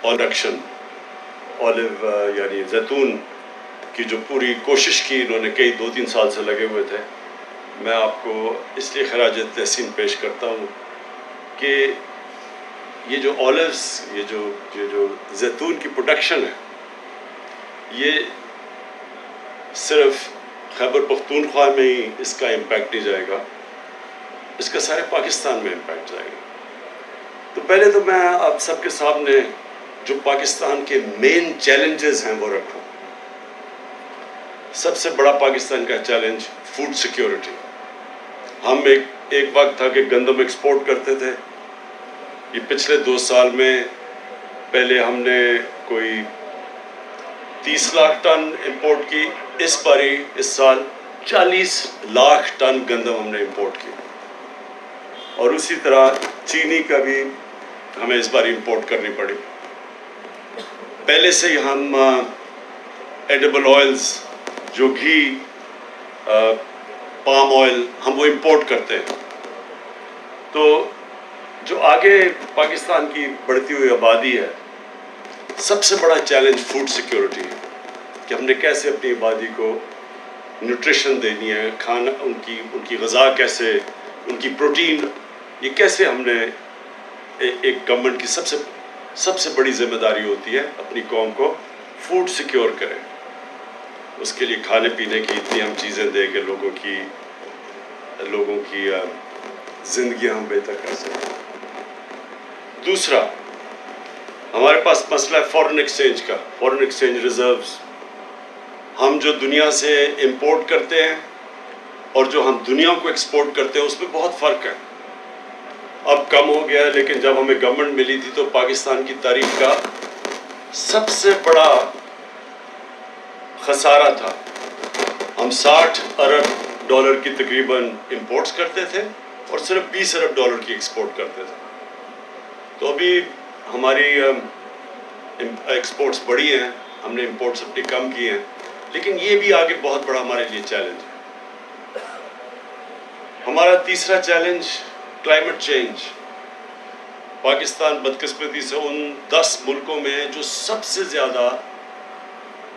Production olive यानी जैतून की जो पूरी कोशिश की इन्होंने कई 2-3 साल से लगे हुए थे, मैं आपको इसलिए खराज तहसीन पेश करता हूँ कि ये जो ऑलिव्स, ये जो जैतून की प्रोडक्शन है, ये सिर्फ खैबर पख्तूनख्वा में ही इसका इम्पैक्ट नहीं जाएगा, इसका सारे पाकिस्तान में इम्पैक्ट जाएगा। तो पहले तो मैं आप सबके सामने जो पाकिस्तान के मेन चैलेंजेस हैं वो रखूं। सबसे बड़ा पाकिस्तान का चैलेंज फूड सिक्योरिटी। हम एक वक्त था कि गंदम एक्सपोर्ट करते थे। ये पिछले 2 साल में पहले हमने कोई 30 लाख टन इंपोर्ट की, इस साल 40 लाख टन गंदम हमने इंपोर्ट की, और उसी तरह चीनी का भी हमें इस बार इंपोर्ट करनी पड़ी। पहले से ही हम एडिबल ऑयल्स, जो घी, पाम ऑयल, हम वो इंपोर्ट करते हैं। तो जो आगे पाकिस्तान की बढ़ती हुई आबादी है, सबसे बड़ा चैलेंज फूड सिक्योरिटी है कि हमने कैसे अपनी आबादी को न्यूट्रिशन देनी है, खाना, उनकी ग़िज़ा कैसे, उनकी प्रोटीन, ये कैसे हमने एक गवर्नमेंट की सबसे बड़ी जिम्मेदारी होती है अपनी कौम को फूड सिक्योर करें। उसके लिए खाने पीने की इतनी हम चीज़ें दें कि लोगों की ज़िंदगियाँ हम बेहतर कर सकें। दूसरा, हमारे पास मसला है फॉरेन एक्सचेंज का, फॉरेन एक्सचेंज रिजर्व्स। हम जो दुनिया से इंपोर्ट करते हैं और जो हम दुनिया को एक्सपोर्ट करते हैं, उसमें बहुत फ़र्क है। अब कम हो गया, लेकिन जब हमें गवर्नमेंट मिली थी तो पाकिस्तान की तारीख का सबसे बड़ा खसारा था। हम 60 अरब डॉलर की तकरीबन इंपोर्ट्स करते थे और सिर्फ 20 अरब डॉलर की एक्सपोर्ट करते थे। तो अभी हमारी एक्सपोर्ट्स बढ़ी हैं, हमने इंपोर्ट्स अपनी कम की हैं, लेकिन ये भी आगे बहुत बड़ा हमारे लिए चैलेंज है। हमारा तीसरा चैलेंज क्लाइमेट चेंज। पाकिस्तान बदकिस्मती से उन 10 मुल्कों में जो सबसे ज़्यादा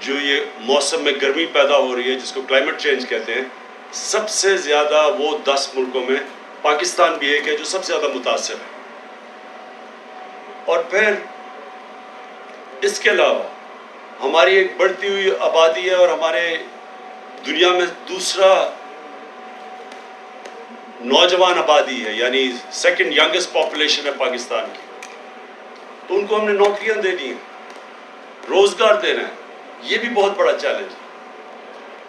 जो ये मौसम में गर्मी पैदा हो रही है, जिसको क्लाइमेट चेंज कहते हैं, सबसे ज़्यादा वो 10 मुल्कों में पाकिस्तान भी एक है जो सबसे ज़्यादा मुतासिर है। और फिर इसके अलावा हमारी एक बढ़ती हुई आबादी है और हमारे दुनिया में दूसरा नौजवान आबादी है, यानी सेकंड यंगेस्ट पॉपुलेशन है पाकिस्तान की। तो उनको हमने नौकरियां देनी है, रोजगार देना है, ये भी बहुत बड़ा चैलेंज है।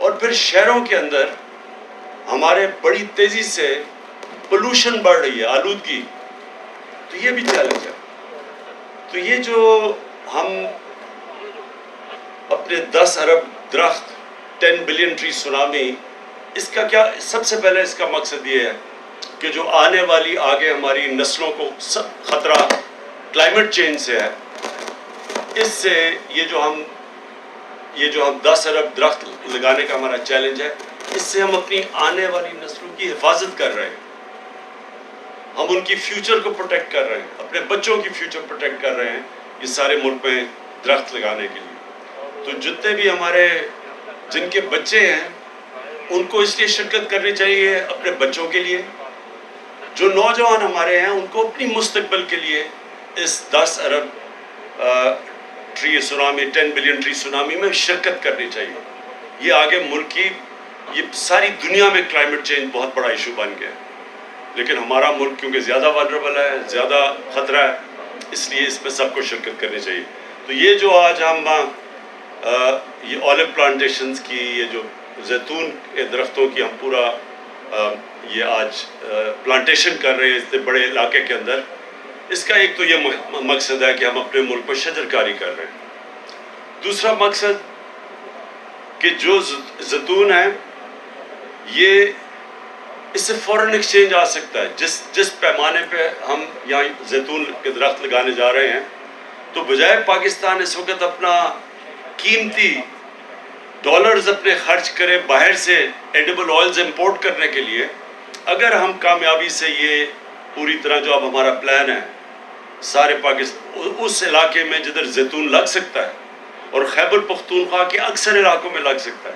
और फिर शहरों के अंदर हमारे बड़ी तेजी से पोल्यूशन बढ़ रही है, आलूदगी, तो ये भी चैलेंज है। तो ये जो हम अपने 10 अरब दरख्त, 10 बिलियन ट्री सुनामी, इसका क्या, सबसे पहले इसका मकसद ये है कि जो आने वाली आगे हमारी नस्लों को ख़तरा क्लाइमेट चेंज से है, इससे ये जो हम 10 अरब दरख्त लगाने का हमारा चैलेंज है, इससे हम अपनी आने वाली नस्लों की हिफाजत कर रहे हैं, हम उनकी फ्यूचर को प्रोटेक्ट कर रहे हैं, अपने बच्चों की फ्यूचर प्रोटेक्ट कर रहे हैं ये सारे मुल्क में दरख्त लगाने के लिए। तो जितने भी हमारे जिनके बच्चे हैं, उनको इसलिए शिरकत करनी चाहिए अपने बच्चों के लिए। जो नौजवान हमारे हैं, उनको अपनी मुस्तकबिल के लिए इस 10 अरब tree tsunami, 10 billion tree tsunami में शिरकत करनी चाहिए। ये आगे मुल्क की, ये सारी दुनिया में क्लाइमेट चेंज बहुत बड़ा इशू बन गया है, लेकिन हमारा मुल्क क्योंकि ज़्यादा वल्नरेबल है, ज़्यादा ख़तरा है, इसलिए इसमें सबको शिरकत करनी चाहिए। तो ये जो आज हम ये ऑलिव प्लांटेशंस की, ये जो जैतून के दरख्तों की हम पूरा ये आज प्लांटेशन कर रहे हैं इतने बड़े इलाके के अंदर, इसका एक तो ये मकसद है कि हम अपने मुल्क पर शजरकारी कर रहे हैं। दूसरा मकसद कि जो जैतून है, ये इससे फॉरेन एक्सचेंज आ सकता है। जिस पैमाने पे हम यहाँ जैतून के दरख्त लगाने जा रहे हैं, तो बजाय पाकिस्तान इस वक्त अपना कीमती डॉलर्स अपने खर्च करें बाहर से एडिबल ऑयल्स इंपोर्ट करने के लिए, अगर हम कामयाबी से ये पूरी तरह जो अब हमारा प्लान है سارے پاکستان اس علاقے میں جدھر زیتون لگ سکتا ہے اور خیبر پختونخوا کے اکثر علاقوں میں لگ سکتا ہے.